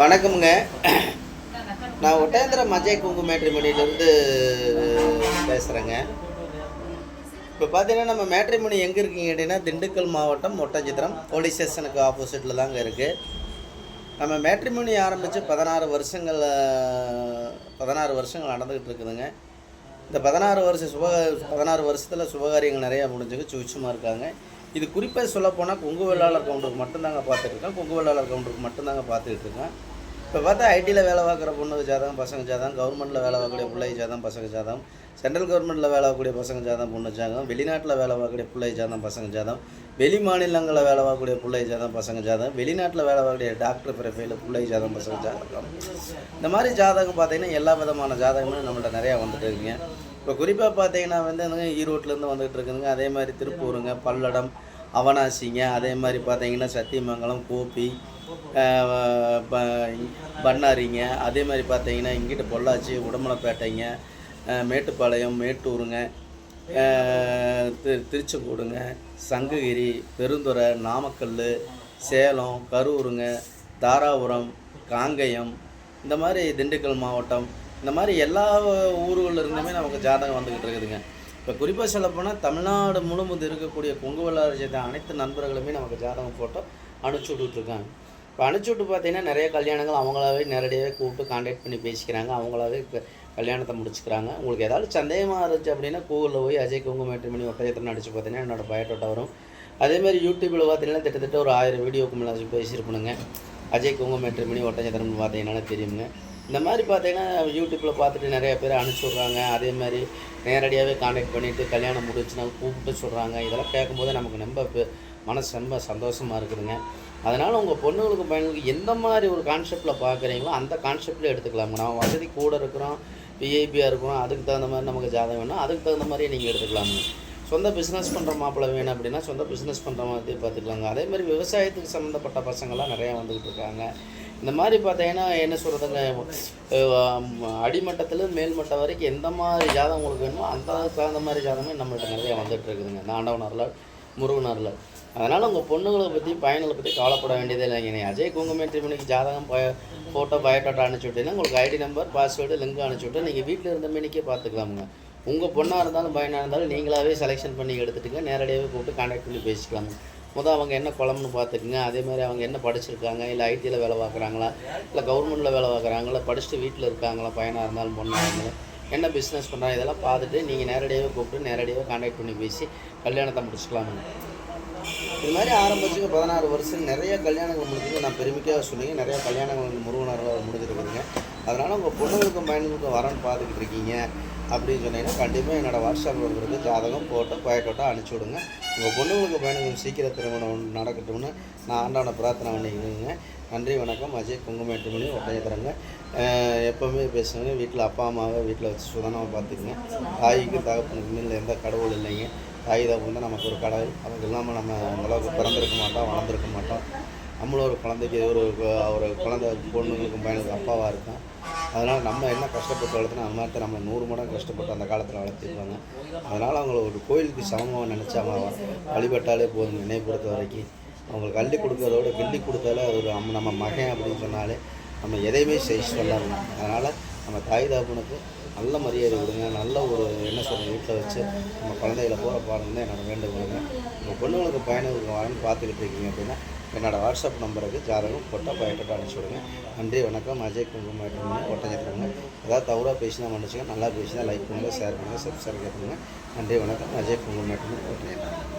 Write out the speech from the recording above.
வணக்கமுங்க. நான் ஒட்டேந்திரம் அஜய் குங்கு மேட்ரிமோனியிலேருந்து பேசுகிறேங்க. இப்போ பார்த்தீங்கன்னா நம்ம மேட்ரிமோனி எங்கே இருக்கீங்க அப்படின்னா திண்டுக்கல் மாவட்டம் ஒட்டஞ்சத்திரம் போலீஸ் ஸ்டேஷனுக்கு ஆப்போசிட்டில் தாங்க இருக்குது. நம்ம மேட்ரிமோனி ஆரம்பித்து 16 வருஷங்கள் நடந்துக்கிட்டு இருக்குதுங்க. இந்த 16 வருஷத்தில் சுபகாரியங்கள் நிறையா முடிஞ்சுங்க. சுவிட்சமாக இருக்காங்க. இது குறிப்பாக சொல்லப்போனால் கொங்கு வெள்ளாளர் கவுண்டருக்கு மட்டும்தாங்க பார்த்துட்ருக்கேன். கொங்கு வெள்ளாளர் கவுண்டருக்கு மட்டும்தாங்க பார்த்துக்கிட்டு இருக்கேன். இப்போ பார்த்தா ஐடியில் வேலை பார்க்குற பொண்ணுக்கு ஜாதகம், பசங்க ஜாதகம், கவர்மெண்ட்டில் வேலை பார்க்கக்கூடிய பிள்ளை ஜாதகம், பசங்க ஜாதகம், சென்ட்ரல் கவர்மெண்ட்டில் வேலை பார்க்கக்கூடிய பசங்க ஜாதகம், பொண்ணு ஜாதகம், வெளிநாட்டில் வேலை பார்க்கக்கூடிய பிள்ளை ஜாதகம், பசங்க ஜாதகம், வெளி மாநிலங்களில் வேலை பார்க்கக்கூடிய பிள்ளை ஜாதகம், பசங்க ஜாதகம், வெளிநாட்டில் வேலை பார்க்கக்கூடிய டாக்டர் ப்ரொஃபைல் பிள்ளை ஜாதகம், பசங்க ஜாதகம். இந்த மாதிரி ஜாதகம் பார்த்தீங்கன்னா எல்லா விதமான ஜாதகமும் நம்மள்ட்ட நிறையா வந்துட்டு இருக்குங்க. இப்போ குறிப்பாக பார்த்தீங்கன்னா ஈரோட்டிலேருந்து வந்துகிட்டு இருக்குதுங்க. அதே மாதிரி திருப்பூருங்க, பல்லடம், அவனாசிங்க, அதே மாதிரி பார்த்தீங்கன்னா சத்தியமங்கலம், கோபி, பண்ணாரிங்க, அதே மாதிரி பார்த்தீங்கன்னா இங்கிட்ட பொள்ளாச்சி, உடமலைப்பேட்டைங்க, மேட்டுப்பாளையம், மேட்டூருங்க, திருச்செங்கோடுங்க, சங்ககிரி, பெருந்துறை, நாமக்கல், சேலம், கரூருங்க, தாராபுரம், காங்கயம், இந்த மாதிரி திண்டுக்கல் மாவட்டம், இந்த மாதிரி எல்லா ஊர்களில் இருந்துமே நமக்கு ஜாதகம் வந்துக்கிட்டு இருக்குதுங்க. இப்போ குறிப்பாக சொல்லப்போனால் தமிழ்நாடு முழுவதும் இருக்கக்கூடிய கொங்கு வெள்ளாளர் சேர்ந்த அனைத்து நண்பர்களுமே நமக்கு ஜாதகம் ஃபோட்டோ அனுப்பிச்சி விட்டுட்ருக்காங்க. இப்போ அனுப்பிச்சி விட்டு பார்த்தீங்கன்னா நிறைய கல்யாணங்கள் அவங்களாவே நேரடியாகவே கூப்பிட்டு கான்டாக்ட் பண்ணி பேசிக்கிறாங்க. அவங்களாவே கல்யாணத்தை முடிச்சுக்கிறாங்க. உங்களுக்கு ஏதாவது சந்தேகமாக இருந்துச்சு அப்படின்னா கூகுளில் போய் அஜய் குங்கு மேட்ரிமோனி ஒட்டஞ்சத்திரம் அடித்து பார்த்தீங்கன்னா என்னோடய பயோட்டோட்டா வரும். அதேமாதிரி யூடியூப்பில் பார்த்தீங்கன்னா கிட்டத்தட்ட ஒரு 1000 வீடியோக்கு மேலே பேசியிருப்பணுங்க. அஜய் குங்கு மேட்ரிமோனி ஒட்டஞ்சத்திரம்னு பார்த்தீங்கன்னா தெரியுங்க. இந்த மாதிரி பார்த்தீங்கன்னா யூடியூப்பில் பார்த்துட்டு நிறைய பேர் அனுப்பிச்சி விட்றாங்க. அதே மாதிரி நேரடியாகவே கான்டாக்ட் பண்ணிவிட்டு கல்யாணம் முடிச்சுனா கூப்பிட்டு சொல்கிறாங்க. இதெல்லாம் கேட்கும்போது நமக்கு மனசு ரொம்ப சந்தோஷமாக இருக்குதுங்க. அதனால் உங்கள் பொண்ணுங்களுக்கு பையனுக்கு எந்த மாதிரி ஒரு கான்செப்டில் பார்க்குறீங்களோ அந்த கான்செப்டில் எடுத்துக்கலாங்க. நம்ம வசதி கூட இருக்கிறோம், விஐபியாக இருக்கிறோம், அதுக்கு தகுந்த மாதிரி நமக்கு ஜாதகம் வேணும், அதுக்கு தகுந்த மாதிரியே நீங்கள் எடுத்துக்கலாங்க. சொந்த பிஸ்னஸ் பண்ணுற மாப்பிள்ளை வேணும் அப்படின்னா சொந்த பிஸ்னஸ் பண்ணுற மாதிரி பார்த்துக்கலாங்க. அதே மாதிரி விவசாயத்துக்கு சம்மந்தப்பட்ட பசங்கள்லாம் நிறையா வந்துக்கிட்டு இருக்காங்க. இந்த மாதிரி பார்த்தீங்கன்னா என்ன சொல்கிறதுங்க, அடிமட்டத்தில் மேல்மட்டம் வரைக்கும் எந்த மாதிரி ஜாதகம் உங்களுக்கு வேணுமோ அந்த தகுந்த மாதிரி ஜாதகமே நம்மள்கிட்ட நிறையா வந்துட்டு இருக்குதுங்க. இந்த ஆண்டவனரில், முருகனரில். அதனால் உங்கள் பொண்ணுங்களை பற்றி பையன்களை பற்றி கவலைப்பட வேண்டியதே இல்லைங்க. அஜய் குங்கு மேட்ரிமோனிக்கு ஜாதகம் ஃபோட்டோ பயோடாட்டா அனுப்பிச்சி விட்டீங்கன்னா உங்களுக்கு ஐடி நம்பர், பாஸ்வேர்டு, லிங்க் அனுப்பிச்சி விட்டு நீங்கள் வீட்டில் இருந்த மேனிக்கே பார்த்துக்கலாமுங்க. உங்கள் பொண்ணாக இருந்தாலும் பையனாக இருந்தாலும் நீங்களாகவே செலெக்ஷன் பண்ணி எடுத்துட்டுங்க. நேரடியாகவே கூப்பிட்டு கான்டாக்ட் பண்ணி பேசிக்கலாமுங்க. அவங்க என்ன குழம்புன்னு பார்த்துக்குங்க. அதே மாதிரி அவங்க என்ன படிச்சிருக்காங்க, இல்லை ஐடியில் வேலை பார்க்குறாங்களா, இல்லை கவர்மெண்ட்டில் வேலை பார்க்குறாங்களா, படிச்சுட்டு வீட்டில் இருக்காங்களா, பையனாக இருந்தாலும் பொண்ணாக இருந்தாலும் என்ன பிஸ்னஸ் பண்ணுறாங்க, இதெல்லாம் பார்த்துட்டு நீங்கள் நேரடியாகவே கூப்பிட்டு நேரடியாகவே கான்டாக்ட் பண்ணி பேசி கல்யாணத்தை முடிச்சுக்கலாமுங்க. இது மாதிரி ஆரம்பிச்சுங்க 16 வருஷம் நிறைய கல்யாணங்கள் முடிஞ்சுங்க. நான் பெருமைக்காக சொன்னீங்க நிறையா கல்யாணங்கள் முருகனரில் முடிஞ்சிருக்குதுங்க. அதனால் உங்கள் பொண்ணுங்களுக்கும் பையனுக்கும் வரன்னு பார்த்துக்கிட்டு இருக்கீங்க அப்படின்னு சொன்னீங்கன்னா கண்டிப்பாக என்னோடய வாட்ஸ்அப் நம்பருக்கு ஜாதகம் ஃபோட்டோ பயோட்டோட்டா அனுப்பிச்சி விடுங்க. உங்கள் பொண்ணுங்களுக்கு பையனுக்கு சீக்கிரம் திருமணம் நடக்கட்டும்னு நான் ஆண்டவனை பிரார்த்தனை பண்ணிக்கிறேங்க. நன்றி, வணக்கம். அஜய் குங்கு மேட்ரிமோனி ஒட்டஞ்சத்திரங்க. எப்போவுமே பேசுங்க. வீட்டில் அப்பா அம்மாவை வீட்டில் வச்சு சுதனமாக பார்த்துக்குங்க. தாய்க்கு தகப்பனுக்கு மேலே எந்த கடவுள் இல்லைங்க. தாய் தகப்பன் தான் நமக்கு ஒரு கடவுள். அவங்க இல்லாமல் நம்ம அந்தளவுக்கு பிறந்திருக்க மாட்டோம், வளர்ந்துருக்க மாட்டோம். நம்மளும் ஒரு குழந்தைக்கு ஒரு குழந்தை பொண்ணுங்களுக்கும் பையனுக்கு அப்பாவாக இருக்கும். அதனால் நம்ம என்ன கஷ்டப்பட்டு வளர்த்துனா அந்த மாதிரி நம்ம 100 மடங்கு கஷ்டப்பட்டு அந்த காலத்தில் வளர்த்துருப்பாங்க. அதனால் அவங்கள ஒரு கோயிலுக்கு சமமாக நினச்சி அவங்க வழிபட்டாலே போதும். நினைவுபடுத்த வரைக்கும் அவங்களுக்கு அள்ளி கொடுக்கறதோட கிள்ளி கொடுத்தாலே அது ஒரு நம்ம மகன் அப்படின்னு சொன்னாலே நம்ம எதையுமே செய்து சொல்லாங்க. அதனால் நம்ம தாய் தகப்பனுக்கு நல்ல மரியாதை கொடுங்க. நல்ல ஒரு என்ன சொல்கிறது வீட்டில் வச்சு நம்ம குழந்தைகளை போகிற பாருங்க தான் என்னோடய வேண்டுகோளுங்க. உங்கள் பொண்ணுங்களுக்கு பையனுக்கு வரன்னு பார்த்துக்கிட்டு இருக்கீங்க அப்படின்னா என்னோடய வாட்ஸ்அப் நம்பருக்கு ஜாதகம் ஃபோட்டோ பயோட்டோட்டா அனுப்பிச்சி விடுங்க. நன்றி, வணக்கம். அஜய் குங்கு மேட்ரிமோனி ஒட்டஞ்சத்திரங்க. ஏதாவது தவறாக பேசினா மன்னிச்சுங்க, நல்லா பேசினா லைக் பண்ணுங்கள், ஷேர் பண்ணுங்கள், சப்ஸ்கிரைப் பண்ணுங்கள். நன்றி, வணக்கம். அஜய் குங்கு மேட்ரிமோனி ஒட்டஞ்சத்திரம்.